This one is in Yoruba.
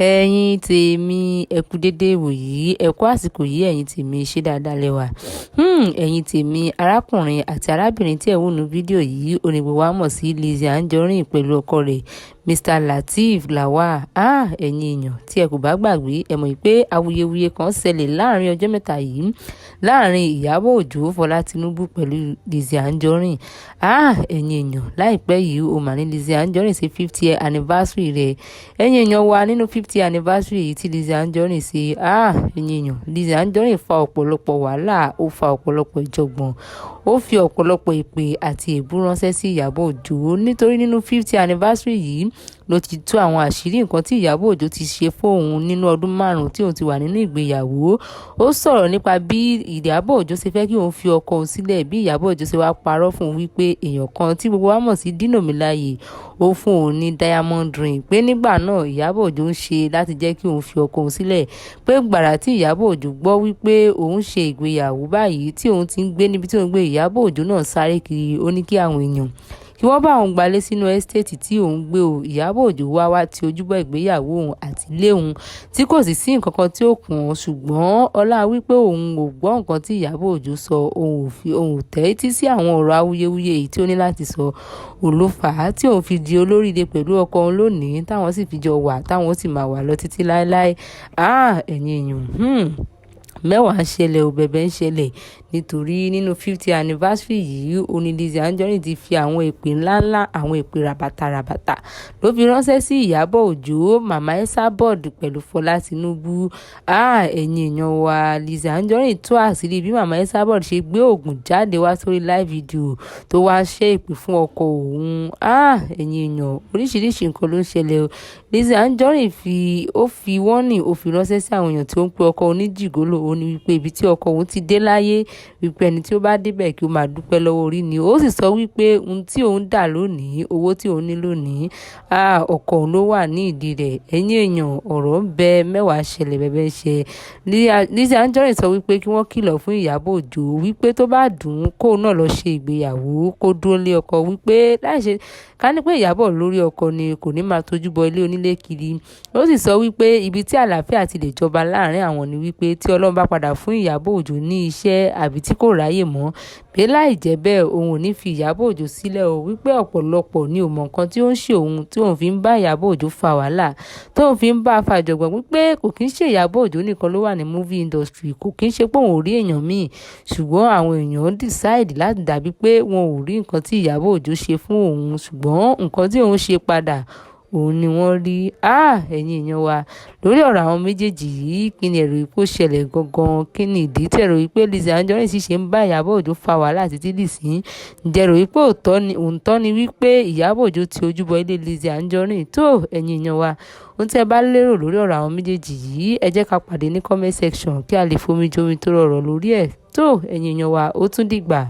Ẹ̀yin tèmi, ẹ kú dédé ìwòyí, ẹ kú àsìkò yìí, ẹ̀yin tèmi ṣe dáadáa lẹ́wà. Ẹ̀yin tèmi, arákùnrin àti arábìnrin tí ẹ wò nínú fídíò yìí, ó ní gbogbo wa mọ̀ sí Lizzy Anjorin pẹ̀lú ọkọ rẹ̀, Mr. Lateef Lawal. Ẹ̀yin èèyàn tí ẹ kò bá gbàgbé, ẹ mọ̀ pé awuyewuye kan ṣẹlẹ̀ láàrin ọjọ́ mẹ́ta yìí láàrin Ìyábọ̀ Òjó, Fọlá Tinubu pẹ̀lú Lizzy Anjorin. Ẹ̀yin èèyàn, láìpẹ́ yìí ó mà ní Lizzy Anjorin ṣe 50th anniversary rẹ̀. Ẹ̀yin èèyàn wa nínú 50th anniversary yìí tí Lizzy Anjorin ṣe, ẹ̀yin èèyàn, Lizzy Anjorin fa ọ̀pọ̀lọpọ̀ wàhálà, ó fa ọ̀pọ̀lọpọ̀ ìjọ̀gbọ̀n, ó fi ọ̀pọ̀lọpọ̀ ìpè àti èébú ránṣẹ́ sí Ìyábọ̀ Òjó nítorí nínú 50th anniversary yìí ló ti tú àwọn àṣírí nǹkan tí Ìyábọ̀ Òjó ti ṣe fún òun nínú ọdún 5 tí òun ti wà nínú ìgbéyàwó. Ó sọ̀rọ̀ nípa bí Ìyábọ̀ Òjó ṣe fẹ́ kí òun fi ọkọ òun sílẹ̀, bí Ìyábọ̀ Òjó ṣe wá parọ́ fún òun wípé èèyàn kan tí gbogbo wa mọ̀ sí Dino Melaye ó fún òun ní diamond ring, pé nígbà náà Ìyábọ̀ Òjó ń ṣe láti jẹ́ kí òun fi ọkọ òun sílẹ̀, pé gbàrà tí Ìyábọ̀ Òjó gbọ́ wípé òun ṣe ìgbéyàwó báyìí tí òun ti ń gbé níbi tí òun gbé, Ìyábọ̀ Òjó náà sáré kiri, ó ní kí àwọn èèyàn kí wọ́n bá òun gbalé sínú ẹ́stéètì tí òun gbé o. Ìyábọ̀ Òjó wá ti ojúbọ ìgbéyàwó òun àti ilé òun tí kò sì sí nǹkan kan tí ó kàn án, ṣùgbọ́n ọlá wípé òun ò gbọ́ nǹkan tí Ìyábọ̀ Òjó sọ, òun ò tẹ́tí sí àwọn ọ̀rọ̀ awuyewuye èyí tí ó ní láti sọ, olùfà tí òun fi di olóríire pẹ̀lú ọkọ òun lónìí, táwọn sì fi jọ wà, táwọn sì máa wà lọ títí láéláé. Ẹ̀yin èèyàn, mẹ́wàá ń ṣẹlẹ̀, bẹ̀bẹ̀ ń ṣẹlẹ̀ nítorí nínú 50th anniversary yìí ó ní Lizzy Anjorin ti fi àwọn ìpè ńláńlá, àwọn ìpè ràbàtà ló fi ránṣẹ́ sí Ìyábọ̀ Òjó, Mama Esabod pẹ̀lú Fọlá Tinubu. Ẹ̀yin èèyàn wa, Lizzy Anjorin tú àṣírí bí Mama Esabod ṣe gbé oògùn jáde wá sórí live video tó wá ṣe ìpè fún ọkọ òun. Ẹ̀yin èèyàn, oríṣiríṣi nǹkan ló ń ṣẹlẹ̀ o. Lizzy Anjorin ó fi warning, ó fi ránṣẹ́ sí àwọn èèyàn tí ó ń pe ọkọ oníjìgólò, ó ní wípé ibi tí ọkọ òun ti dé láyé, wípé ẹni tí ó bá débẹ̀ kí ó máa dúpẹ́ lọ́wọ́ orí ni. Ó sì sọ wípé ohun tí òun dà lónìí, owó tí òun ní lónìí, ọkọ òun ló wà ní ìdí rẹ̀. Ẹ̀yin èèyàn, ọ̀rọ̀ ń bẹ, mẹ́wàá ṣẹlẹ̀, bẹ̀bẹ̀ ṣe. Lizzy Anjorin sọ wípé kí wọ́n kìlọ̀ fún Ìyábọ̀ Òjó wípé tó bá dùn kó náà lọ ṣe ìgbéyàwó, kó dúró lé ọkọ, wípé láìṣe ká ní pé Ìyábọ̀ lórí ọkọ ni kò ní máa tójú bọ ilé onílé kiri. Ó sì sọ wípé ibi tí àlàáfíà ti lè jọba láàrin àwọn ni wípé tí Ọlọ́run bá padà fún Ìyábọ̀ Òjó ní iṣẹ́ àbí tí kò ráyè mọ́, pé láì jẹ́ bẹ́ẹ̀ òun ò ní fi Ìyábọ̀ Òjó sílẹ̀ o, wípé ọ̀pọ̀lọpọ̀ ni ò mọ̀ nǹkan tí ó ń ṣe òun tí òun fi ń bá Ìyábọ̀ Òjó fa wàhálà, tó òun fi ń bá a fa ìjọ̀gbọ̀n, wípé kò kí ń ṣe Ìyábọ̀ Òjó nìkan ló wà ní movie industry, kò kí ń ṣe pé òun ò rí èèyàn míì, ṣùgbọ́n àwọn èèyàn decide láti dàbí pé wọn ò rí nǹkan tí Ìyábọ̀ Òjó ṣe fún òun, ṣùgbọ́n nǹkan tí òun ṣe padà òun ni wọ́n rí. Ẹ̀yin èèyàn wa, lórí ọ̀rọ̀ àwọn méjèèjì yìí, kí ni ẹ̀rù ipò ṣẹlẹ̀ gangan? Kí ni ìdí tí ẹ̀rù wípé Lizzy Anjorin sì ṣe ń bá Ìyábọ̀ Òjó fa wàhálà títí dìsín? Ǹjẹ́ ẹ̀rù wípé òótọ́ ni wípé Ìyábọ̀ Òjó ti ojúbọ ilé Lizzy Anjorin? Tó ẹ̀yin èèyàn wa, ohun tí ẹ bá lérò lórí ọ̀rọ̀ àwọn méjèèjì yìí, ẹ jẹ́ ká pàdé ní comment section kí a lè fomi jomi tó rọrọ̀ lórí ẹ̀. Tó ẹ̀yin èèyàn wa, ó tún dìgbà.